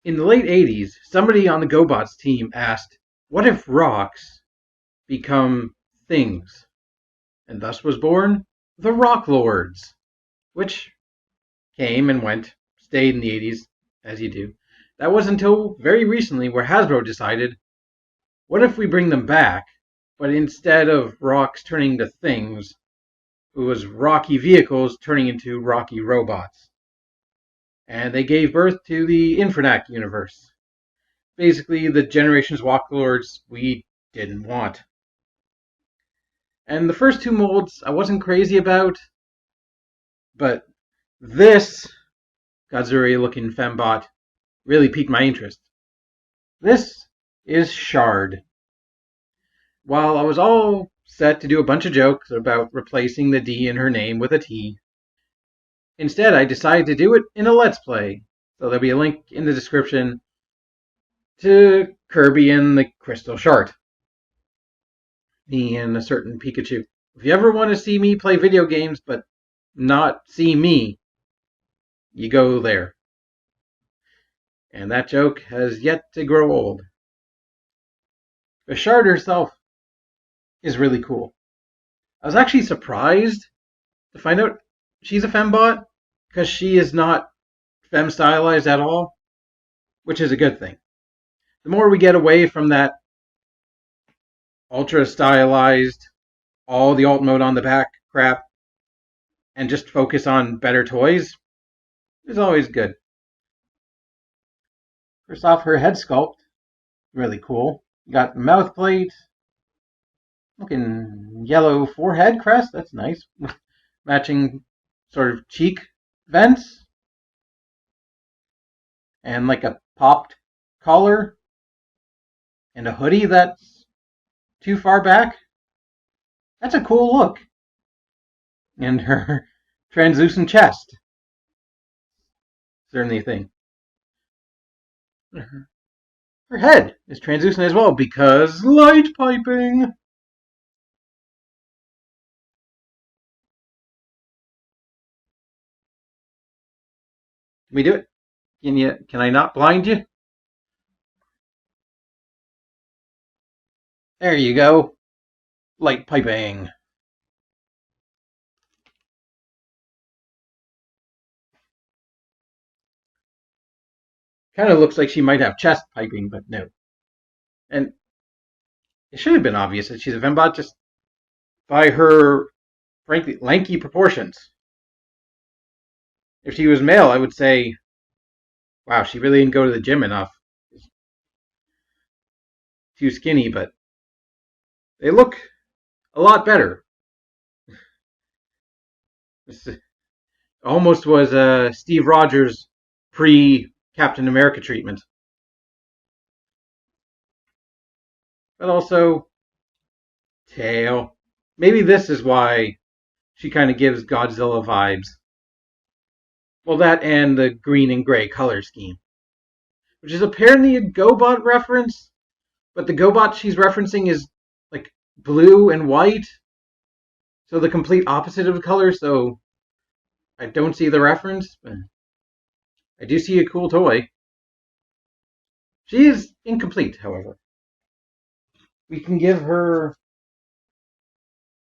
In the late 80s, somebody on the GoBots team asked, what if rocks become things? And thus was born the Rock Lords, which came and went, stayed in the 80s, as you do. That was until very recently where Hasbro decided, what if we bring them back, but instead of rocks turning into things, it was rocky vehicles turning into rocky robots. And they gave birth to the Infernac universe. Basically, the Generations Walk Lords we didn't want. And the first two molds I wasn't crazy about, but this Godzilla-looking fembot really piqued my interest. This is Shard. While I was all set to do a bunch of jokes about replacing the D in her name with a T, instead I decided to do it in a Let's Play. So there'll be a link in the description to Kirby and the Crystal Shard. Me and a certain Pikachu. If you ever want to see me play video games but not see me, you go there. And that joke has yet to grow old. The Shard herself is really cool. I was actually surprised to find out she's a fembot, because she is not fem stylized at all, which is a good thing. The more we get away from that ultra stylized, all the alt mode on the back crap, and just focus on better toys, is always good. First off, her head sculpt, really cool. You got mouth plate, looking yellow forehead crest, that's nice. Matching sort of cheek vents. And like a popped collar. And a hoodie that's too far back. That's a cool look. And her translucent chest. Certainly a thing. Her head is translucent as well because light piping. Can we do it? Can I not blind you? There you go. Light piping. Kind of looks like she might have chest piping, but no. And it should have been obvious that she's a fembot just by her, frankly, lanky proportions. If she was male, I would say, wow, she really didn't go to the gym enough. Too skinny, but they look a lot better. This almost was Steve Rogers pre-Captain America treatment. But also, tail. Maybe this is why she kind of gives Godzilla vibes. Well, that and the green and gray color scheme. Which is apparently a GoBot reference, but the GoBot she's referencing is like blue and white. So the complete opposite of the color, so I don't see the reference, but I do see a cool toy. She is incomplete, however. We can give her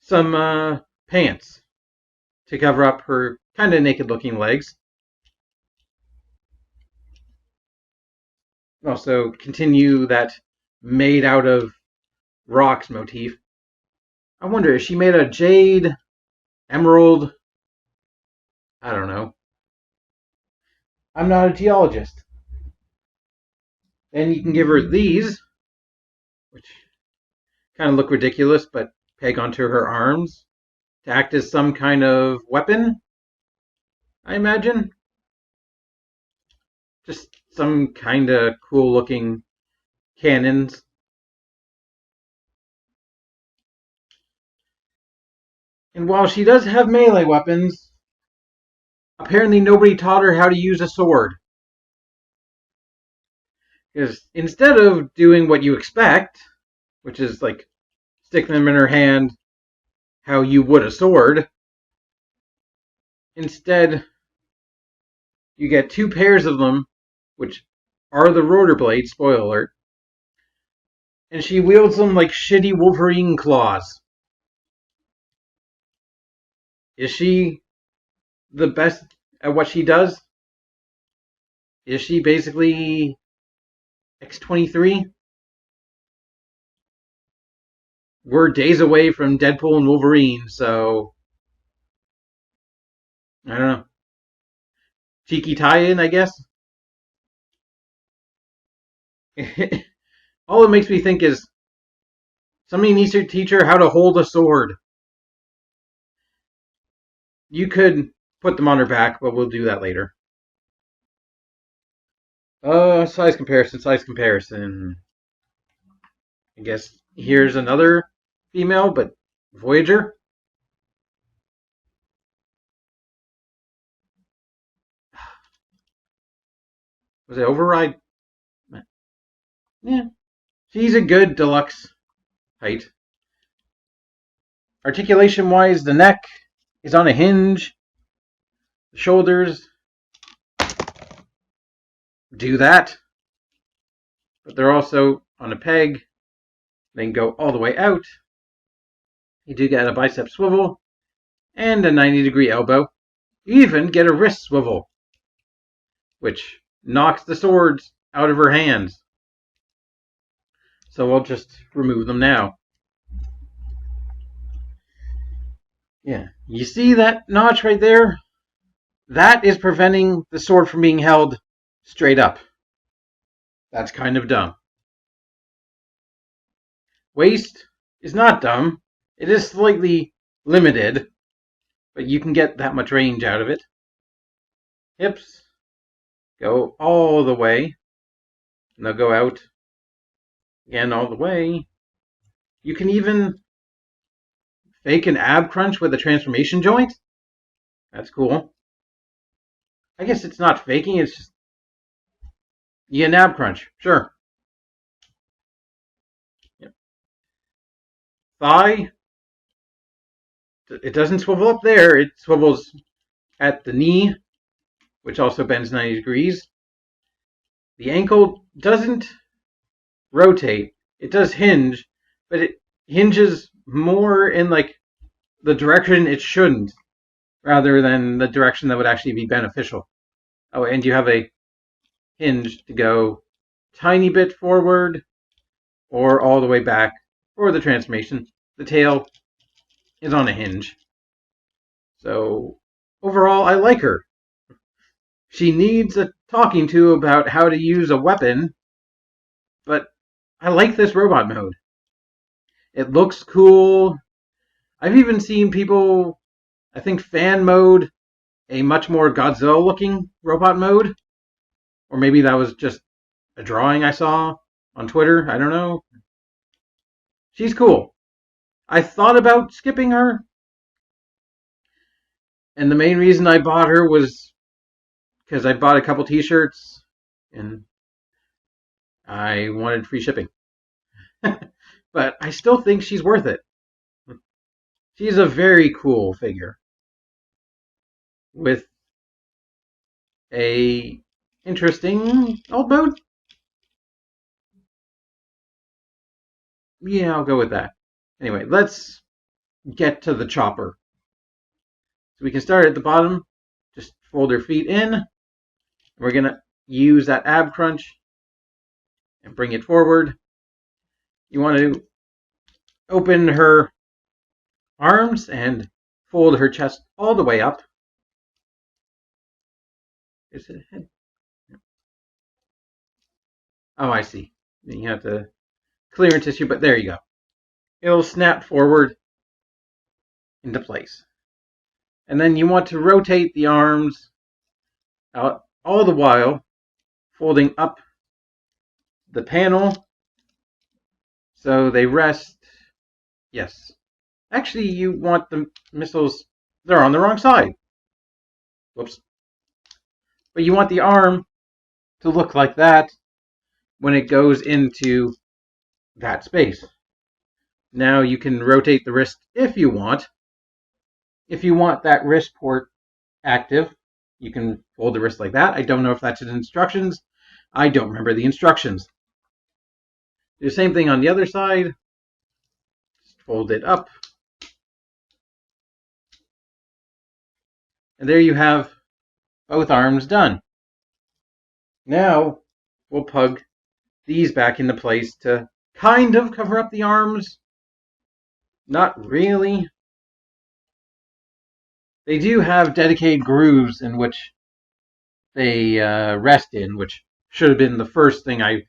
some pants to cover up her kind of naked looking legs. Also continue that made out of rocks motif. I wonder, is she made of jade, emerald? I don't know. I'm not a geologist. Then you can give her these, which kind of look ridiculous, but peg onto her arms to act as some kind of weapon, I imagine. Just some kind of cool looking cannons. And while she does have melee weapons, apparently nobody taught her how to use a sword. Because instead of doing what you expect, which is like stick them in her hand how you would a sword, instead you get two pairs of them, which are the rotor blades, spoiler alert, and she wields them like shitty Wolverine claws. Is she the best at what she does? Is she basically X-23? We're days away from Deadpool and Wolverine, so I don't know. Cheeky tie-in, I guess. All it makes me think is somebody needs to teach her how to hold a sword. You could put them on her back, but we'll do that later. Size comparison. I guess here's another female, but Voyager. Was it Override? Yeah. She's a good deluxe height. Articulation-wise, the neck is on a hinge. The shoulders do that, but they're also on a peg. They can go all the way out. You do get a bicep swivel and a 90-degree elbow. You even get a wrist swivel, which knocks the swords out of her hands. So I'll just remove them now. Yeah, you see that notch right there? That is preventing the sword from being held straight up. That's kind of dumb. Waist is not dumb. It is slightly limited, but you can get that much range out of it. Hips go all the way, and they'll go out again all the way. You can even fake an ab crunch with a transformation joint. That's cool. I guess it's not faking, it's just you get an ab crunch. Sure. Yep. Thigh. It doesn't swivel up there. It swivels at the knee, which also bends 90 degrees. The ankle doesn't rotate. It does hinge, but it hinges more in like the direction it shouldn't, rather than the direction that would actually be beneficial. Oh, and you have a hinge to go tiny bit forward or all the way back for the transformation. The tail is on a hinge. So overall, I like her. She needs a talking to about how to use a weapon, but I like this robot mode. It looks cool. I've even seen people, I think, fan mode a much more Godzilla looking robot mode. Or maybe that was just a drawing I saw on Twitter. I don't know. She's cool. I thought about skipping her. And the main reason I bought her was because I bought a couple t-shirts and I wanted free shipping. But I still think she's worth it. She's a very cool figure with a interesting old mode. Yeah, I'll go with that. Anyway, let's get to the chopper. So we can start at the bottom. Just fold her feet in. We're going to use that ab crunch and bring it forward. You want to open her arms and fold her chest all the way up. Is it a head? Oh, I see. Then you have to clear tissue, but there you go. It'll snap forward into place. And then you want to rotate the arms out all the while folding up the panel so they rest. Yes. Actually, you want the missiles, they're on the wrong side. Whoops. But you want the arm to look like that when it goes into that space. Now you can rotate the wrist if you want. If you want that wrist port active, you can fold the wrist like that. I don't know if that's in instructions, I don't remember the instructions. Do the same thing on the other side. Just fold it up. And there you have both arms done. Now we'll plug these back into place to kind of cover up the arms. Not really. They do have dedicated grooves in which they rest in, which should have been the first thing I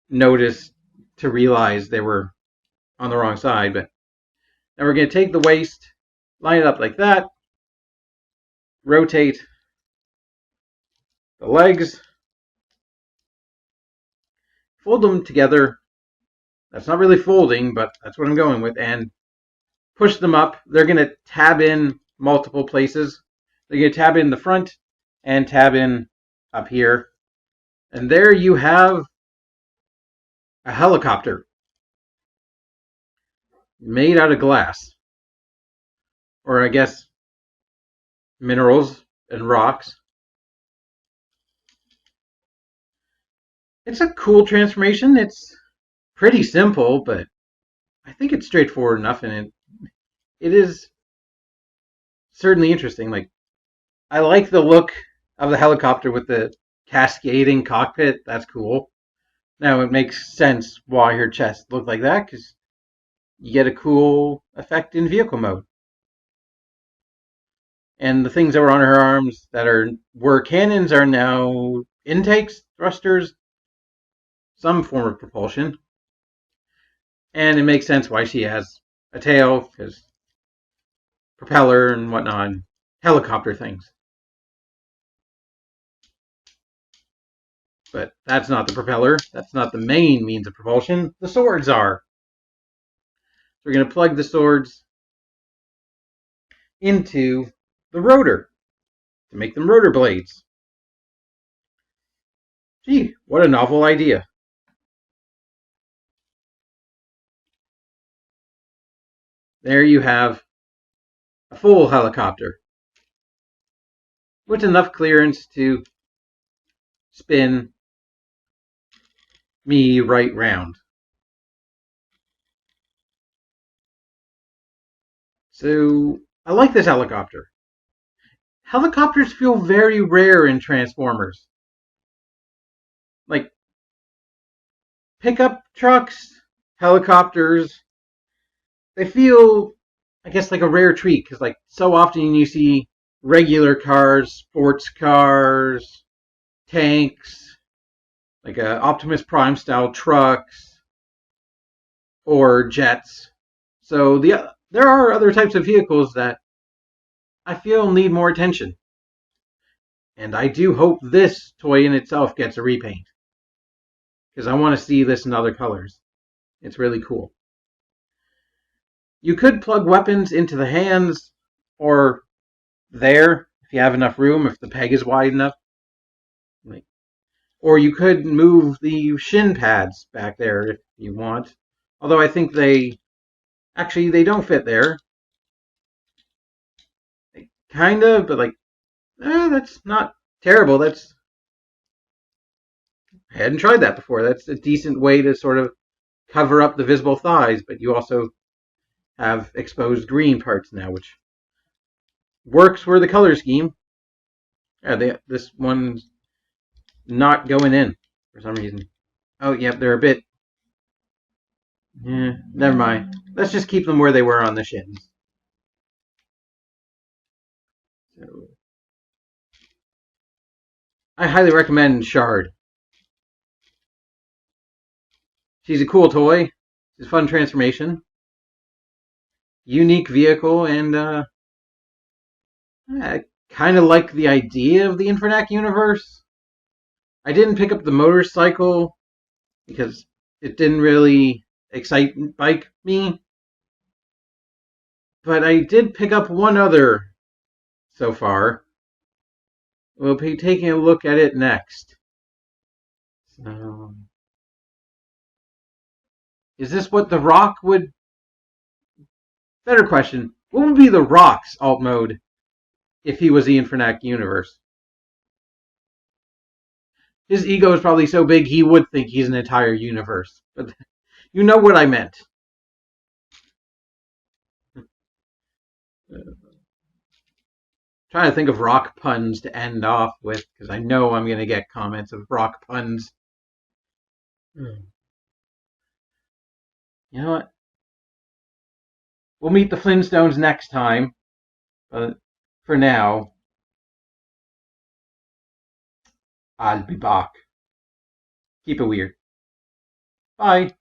noticed to realize they were on the wrong side. But now we're going to take the waist, line it up like that, rotate the legs, fold them together. That's not really folding, but that's what I'm going with, and push them up. They're going to tab in multiple places. They're going to tab in the front and tab in up here. And there you have a helicopter made out of glass. Or I guess minerals and rocks. It's a cool transformation. It's pretty simple, but I think it's straightforward enough, and it is certainly interesting. Like, I like the look of the helicopter with the cascading cockpit. That's cool. Now it makes sense why her chest looked like that, because you get a cool effect in vehicle mode. And the things that were on her arms that were cannons are now intakes, thrusters, some form of propulsion. And it makes sense why she has a tail, because propeller and whatnot, helicopter things. But that's not the propeller. That's not the main means of propulsion. The swords are. So we're going to plug the swords into the rotor to make them rotor blades. Gee, what a novel idea. There you have a full helicopter with enough clearance to spin me right round. So I like this helicopter. Helicopters feel very rare in Transformers. Like pickup trucks, helicopters, they feel, I guess, like a rare treat, because like so often you see regular cars, sports cars, tanks, like Optimus Prime style trucks, or jets. So there are other types of vehicles that I feel need more attention. And I do hope this toy in itself gets a repaint, because I want to see this in other colors. It's really cool. You could plug weapons into the hands or there if you have enough room, if the peg is wide enough. Or you could move the shin pads back there if you want. Although I think they don't fit there. Kind of, but like, that's not terrible. I hadn't tried that before. That's a decent way to sort of cover up the visible thighs, but you also have exposed green parts now, which works for the color scheme. Yeah, this one's not going in for some reason. Oh, yep, they're a bit. Yeah, never mind. Let's just keep them where they were on the shins. So, I highly recommend Shard. She's a cool toy. It's a fun transformation. Unique vehicle, and I kind of like the idea of the Infernac universe. I didn't pick up the motorcycle because it didn't really excite me. But I did pick up one other so far. We'll be taking a look at it next. So, is this what The Rock would... Better question. What would be The Rock's alt mode if he was the Infernac universe? his ego is probably so big he would think he's an entire universe. But you know what I meant. Trying to think of rock puns to end off with, because I know I'm going to get comments of rock puns. You know what? We'll meet the Flintstones next time. But for now, I'll be back. Keep it weird. Bye.